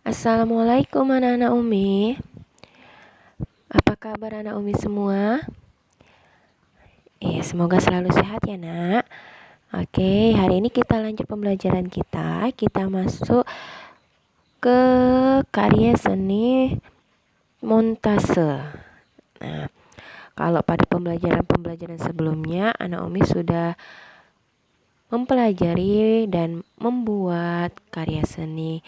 Assalamualaikum anak-anak Umi. Apa kabar anak Umi semua? Semoga selalu sehat ya nak. Oke, hari ini kita lanjut pembelajaran kita. Kita masuk ke karya seni montase. Nah, kalau pada pembelajaran sebelumnya anak Umi sudah mempelajari dan membuat karya seni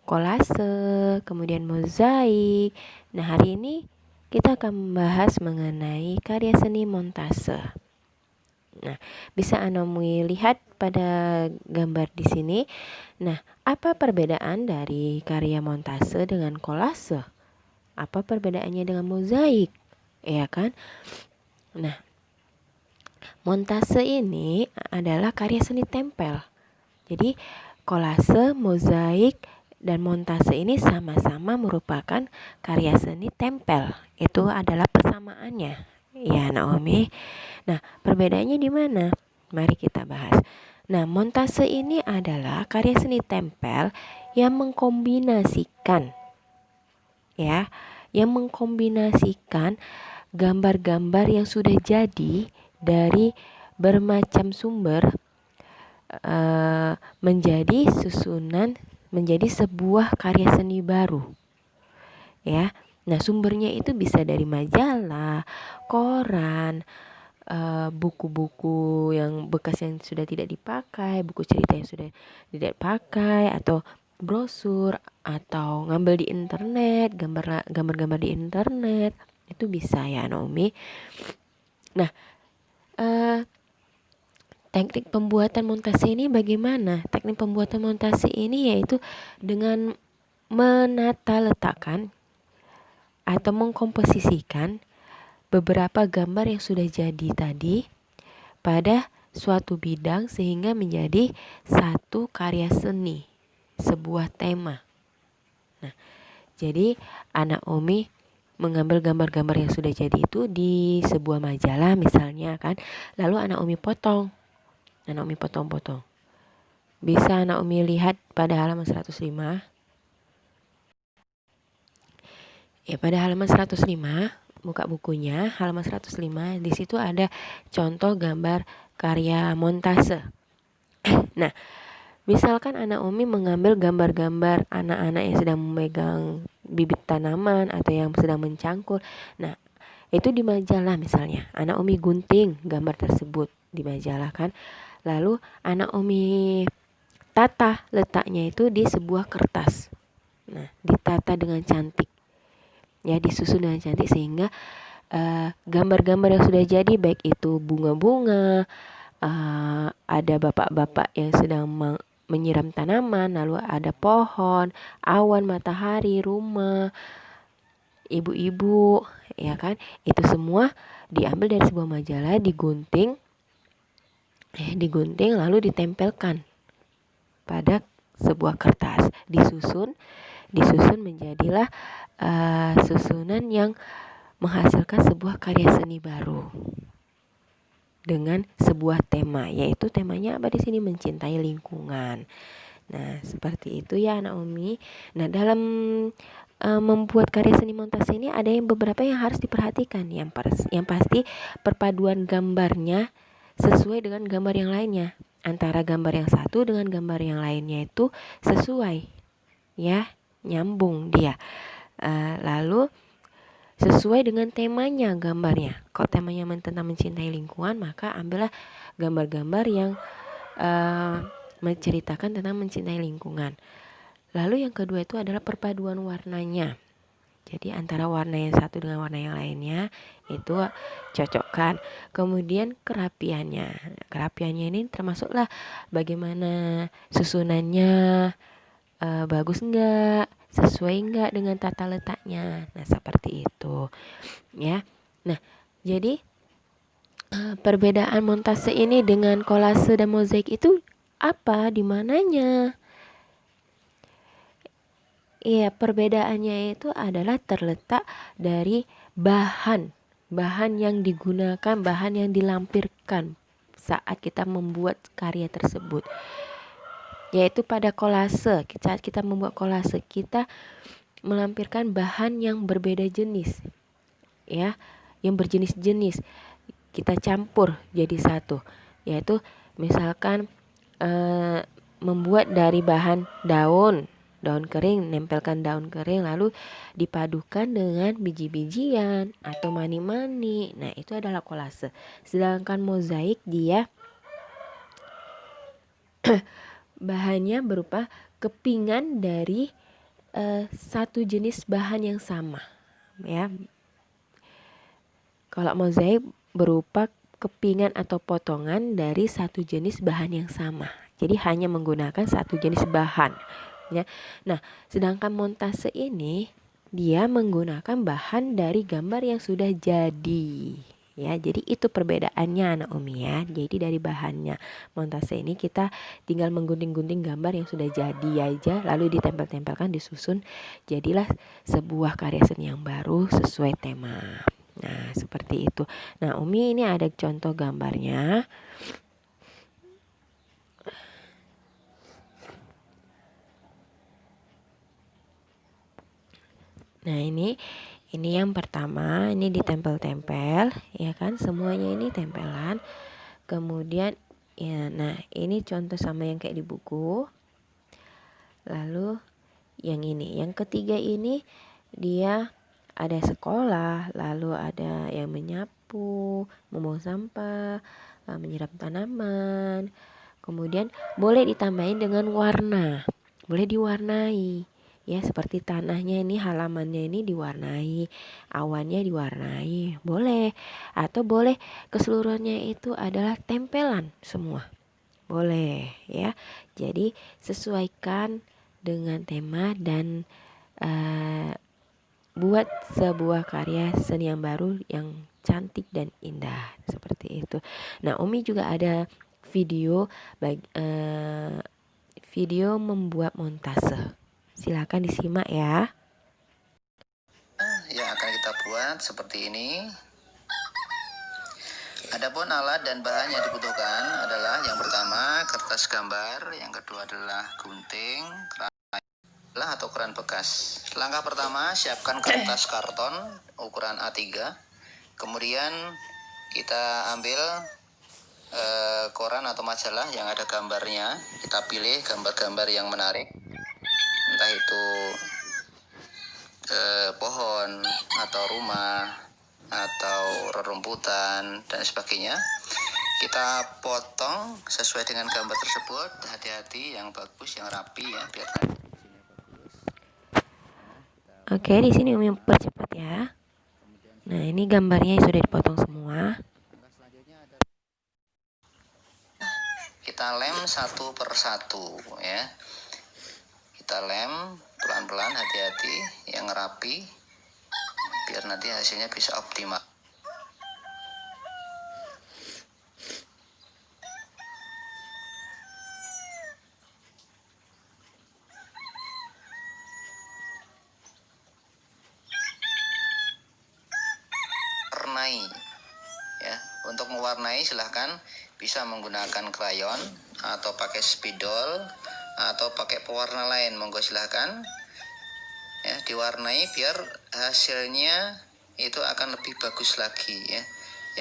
kolase, kemudian mozaik. Nah, hari ini kita akan membahas mengenai karya seni montase. Nah, bisa Anomi lihat pada gambar di sini. Nah, apa perbedaan dari karya montase dengan kolase? Apa perbedaannya dengan mozaik? Ya kan? Nah, montase ini adalah karya seni tempel. Jadi, kolase, mozaik, dan montase ini sama-sama merupakan karya seni tempel. Itu adalah persamaannya. Ya, Naomi. Nah, perbedaannya di mana? Mari kita bahas. Nah, montase ini adalah karya seni tempel yang mengkombinasikan gambar-gambar yang sudah jadi dari bermacam sumber menjadi sebuah karya seni baru. Ya. Nah, sumbernya itu bisa dari majalah, koran, buku-buku yang bekas yang sudah tidak dipakai, buku cerita yang sudah tidak dipakai, atau brosur, atau ngambil di internet, gambar-gambar di internet. Itu bisa ya, Naomi. Nah, teknik pembuatan montase ini bagaimana? Teknik pembuatan montase ini yaitu dengan menata letakkan atau mengkomposisikan beberapa gambar yang sudah jadi tadi pada suatu bidang sehingga menjadi satu karya seni, sebuah tema. Nah, jadi anak Umi mengambil gambar-gambar yang sudah jadi itu di sebuah majalah misalnya kan, lalu anak Umi potong. Anak Umi potong-potong. Bisa anak Umi lihat pada halaman 105. Ya, pada halaman 105, buka bukunya, halaman 105, di situ ada contoh gambar karya montase. Nah, misalkan anak Umi mengambil gambar-gambar anak-anak yang sedang memegang bibit tanaman atau yang sedang mencangkul. Nah, itu di majalah misalnya. Anak Umi gunting gambar tersebut di majalah kan. Lalu anak Umi tata letaknya itu di sebuah kertas. Nah, ditata dengan cantik. Ya, disusun dengan cantik sehingga gambar-gambar yang sudah jadi baik itu bunga-bunga, ada bapak-bapak yang sedang menyiram tanaman, lalu ada pohon, awan, matahari, rumah, ibu-ibu, ya kan? Itu semua diambil dari sebuah majalah, digunting lalu ditempelkan pada sebuah kertas, disusun menjadilah susunan yang menghasilkan sebuah karya seni baru dengan sebuah tema, yaitu temanya apa di sini? Mencintai lingkungan. Nah, seperti itu ya anak Umi. Nah, dalam membuat karya seni montase ini ada beberapa yang harus diperhatikan. Yang pasti perpaduan gambarnya sesuai dengan gambar yang lainnya. Antara gambar yang satu dengan gambar yang lainnya itu sesuai, ya, nyambung dia. Lalu sesuai dengan temanya gambarnya. Kalau temanya tentang mencintai lingkungan, maka ambillah gambar-gambar yang menceritakan tentang mencintai lingkungan. Lalu yang kedua itu adalah perpaduan warnanya. Jadi antara warna yang satu dengan warna yang lainnya itu cocokkan. Kemudian kerapiannya. Kerapiannya ini termasuklah bagaimana susunannya, bagus enggak, sesuai enggak dengan tata letaknya. Nah, seperti itu. Ya. Nah, jadi perbedaan montase ini dengan kolase dan mozaik itu apa? Di mananya? Iya, perbedaannya itu adalah terletak dari bahan yang digunakan, bahan yang dilampirkan saat kita membuat karya tersebut. yaitu pada kolase. Saat kita membuat kolase, kita melampirkan bahan yang berbeda jenis, ya, yang berjenis-jenis. Kita campur jadi satu, yaitu misalkan membuat dari bahan daun kering, nempelkan daun kering lalu dipadukan dengan biji-bijian atau mani-mani. Nah, itu adalah kolase. Sedangkan mozaik dia bahannya berupa kepingan dari satu jenis bahan yang sama, ya. Kalau mozaik berupa kepingan atau potongan dari satu jenis bahan yang sama. Jadi hanya menggunakan satu jenis bahan, ya. Nah, sedangkan montase ini dia menggunakan bahan dari gambar yang sudah jadi. Ya, jadi itu perbedaannya anak Umi ya. Jadi dari bahannya montase ini kita tinggal menggunting-gunting gambar yang sudah jadi aja, lalu ditempel-tempelkan, disusun, jadilah sebuah karya seni yang baru sesuai tema. Nah, seperti itu. Nah, Umi ini ada contoh gambarnya. Nah, ini yang pertama, ini ditempel-tempel, ya kan? Semuanya ini tempelan. Kemudian ya, nah ini contoh sama yang kayak di buku. Lalu yang ini, yang ketiga ini dia ada sekolah, lalu ada yang menyapu, membuang sampah, menyiram tanaman. Kemudian boleh ditambahin dengan warna, boleh diwarnai. Ya, seperti tanahnya ini, halamannya ini diwarnai, awannya diwarnai, boleh. Atau boleh keseluruhannya itu adalah tempelan semua. Boleh, ya. Jadi sesuaikan dengan tema dan buat sebuah karya seni yang baru yang cantik dan indah seperti itu. Nah, Umi juga ada video video membuat montase. Silakan disimak ya. Yang akan kita buat seperti ini. Adapun alat dan bahan yang dibutuhkan adalah yang pertama kertas gambar, yang kedua adalah gunting, atau keran bekas. Langkah pertama, siapkan kertas karton ukuran A3. Kemudian kita ambil koran atau majalah yang ada gambarnya. Kita pilih gambar-gambar yang menarik, entah itu pohon atau rumah atau rerumputan dan sebagainya. Kita potong sesuai dengan gambar tersebut. Hati-hati yang bagus, yang rapi ya, biar Oke, di sini Umi percepat ya. Nah, ini gambarnya sudah dipotong semua. kita lem satu per satu ya. Kita lem pelan-pelan, hati-hati, yang rapi, biar nanti hasilnya bisa optimal. Warnai ya. Untuk mewarnai silahkan bisa menggunakan krayon atau pakai spidol atau pakai pewarna lain, monggo silahkan ya, diwarnai biar hasilnya itu akan lebih bagus lagi ya.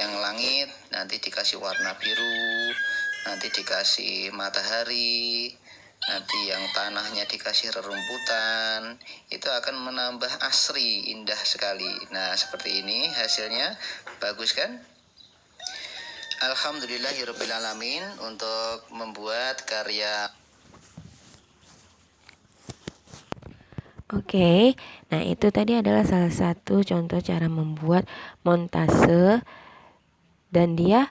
Yang langit nanti dikasih warna biru, nanti dikasih matahari, nanti yang tanahnya dikasih rerumputan, itu akan menambah asri, indah sekali. Nah, seperti ini hasilnya, bagus kan? Alhamdulillahirrabbilalamin untuk membuat karya. Oke, nah itu tadi adalah salah satu contoh cara membuat montase, dan dia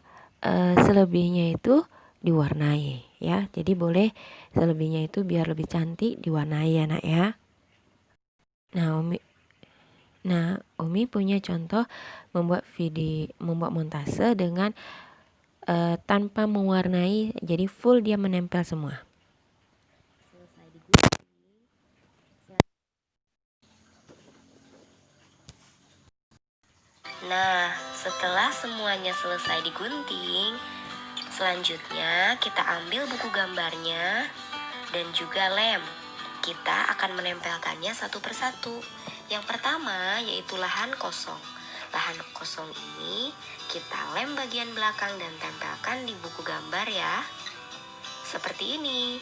selebihnya itu diwarnai ya. Jadi boleh selebihnya itu biar lebih cantik diwarnai ya nak ya. Nah, Umi punya contoh membuat montase dengan tanpa mewarnai, jadi full dia menempel semua. Nah, setelah semuanya selesai digunting, selanjutnya kita ambil buku gambarnya dan juga lem. Kita akan menempelkannya satu persatu. Yang pertama yaitu lahan kosong. Lahan kosong ini kita lem bagian belakang dan tempelkan di buku gambar ya. Seperti ini.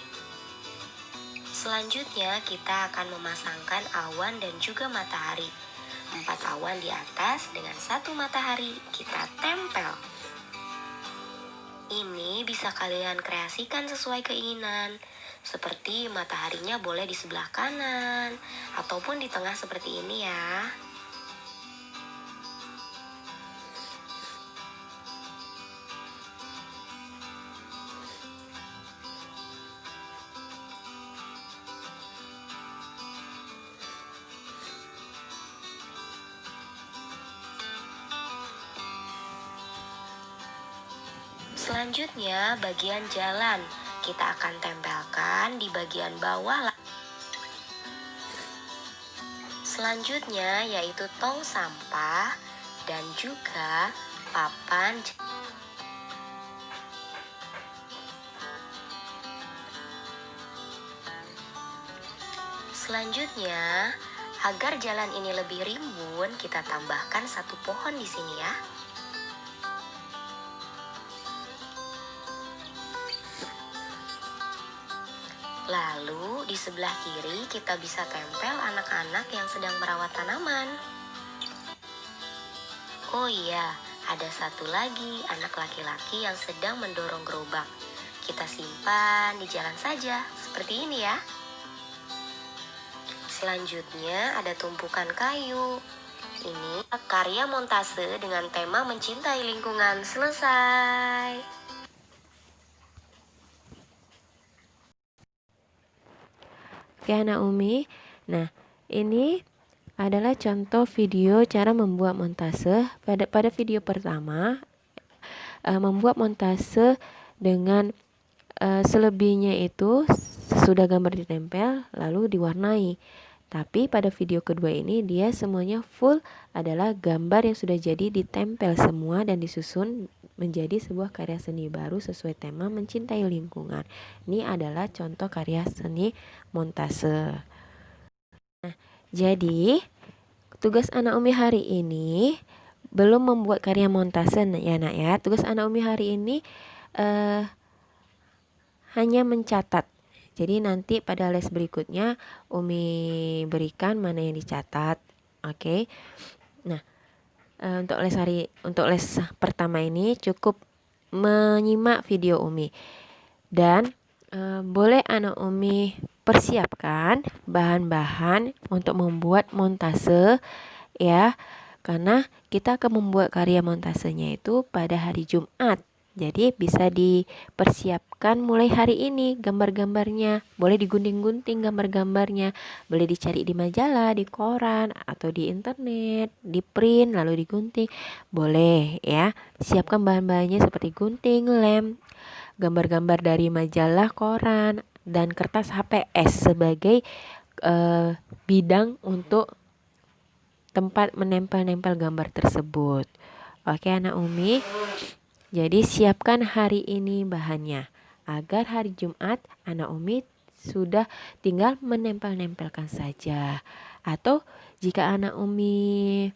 Selanjutnya kita akan memasangkan awan dan juga matahari. 4 awan di atas dengan 1 matahari kita tempel. Ini bisa kalian kreasikan sesuai keinginan. Seperti mataharinya boleh di sebelah kanan ataupun di tengah seperti ini ya. Selanjutnya bagian jalan kita akan tempelkan di bagian bawah. Selanjutnya yaitu tong sampah dan juga papan. Selanjutnya, agar jalan ini lebih rimbun, kita tambahkan 1 pohon di sini ya. Lalu di sebelah kiri kita bisa tempel anak-anak yang sedang merawat tanaman. Oh iya, ada satu lagi anak laki-laki yang sedang mendorong gerobak. Kita simpan di jalan saja, seperti ini ya. Selanjutnya ada tumpukan kayu. Ini karya montase dengan tema mencintai lingkungan selesai. Oke anak Umi, nah ini adalah contoh video cara membuat montase. Pada video pertama, membuat montase dengan selebihnya itu sesudah gambar ditempel lalu diwarnai. Tapi pada video kedua ini dia semuanya full adalah gambar yang sudah jadi ditempel semua dan disusun menjadi sebuah karya seni baru sesuai tema mencintai lingkungan. Ini adalah contoh karya seni montase. Nah, jadi tugas anak Umi hari ini belum membuat karya montase ya nak ya. Tugas anak Umi hari ini hanya mencatat. Jadi nanti pada les berikutnya Umi berikan mana yang dicatat. Oke. Nah, untuk les pertama ini cukup menyimak video Umi. Dan boleh anak Umi persiapkan bahan-bahan untuk membuat montase ya. Karena kita akan membuat karya montasenya itu pada hari Jumat. Jadi bisa dipersiapkan mulai hari ini gambar-gambarnya. Boleh digunting-gunting gambar-gambarnya. Boleh dicari di majalah, di koran, atau di internet, di print lalu digunting. Boleh ya. Siapkan bahan-bahannya seperti gunting, lem, gambar-gambar dari majalah, koran, dan kertas HPS sebagai bidang untuk tempat menempel-nempel gambar tersebut. Oke anak Umi. Jadi siapkan hari ini bahannya agar hari Jumat anak Umi sudah tinggal menempel-nempelkan saja. Atau jika anak Umi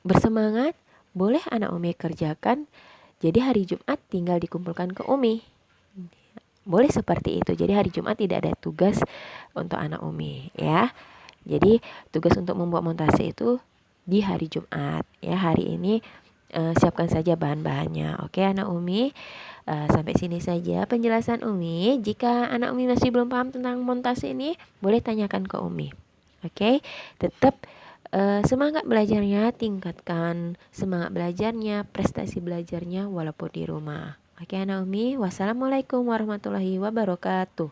bersemangat, boleh anak Umi kerjakan. Jadi hari Jumat tinggal dikumpulkan ke Umi. Boleh seperti itu. Jadi hari Jumat tidak ada tugas untuk anak Umi ya. Jadi tugas untuk membuat montase itu di hari Jumat ya. Hari ini siapkan saja bahan-bahannya. Oke anak Umi, sampai sini saja penjelasan Umi. Jika anak Umi masih belum paham tentang montase ini, boleh tanyakan ke Umi. Oke, tetap semangat belajarnya, tingkatkan semangat belajarnya, prestasi belajarnya walaupun di rumah. Oke anak Umi, wassalamualaikum warahmatullahi wabarakatuh.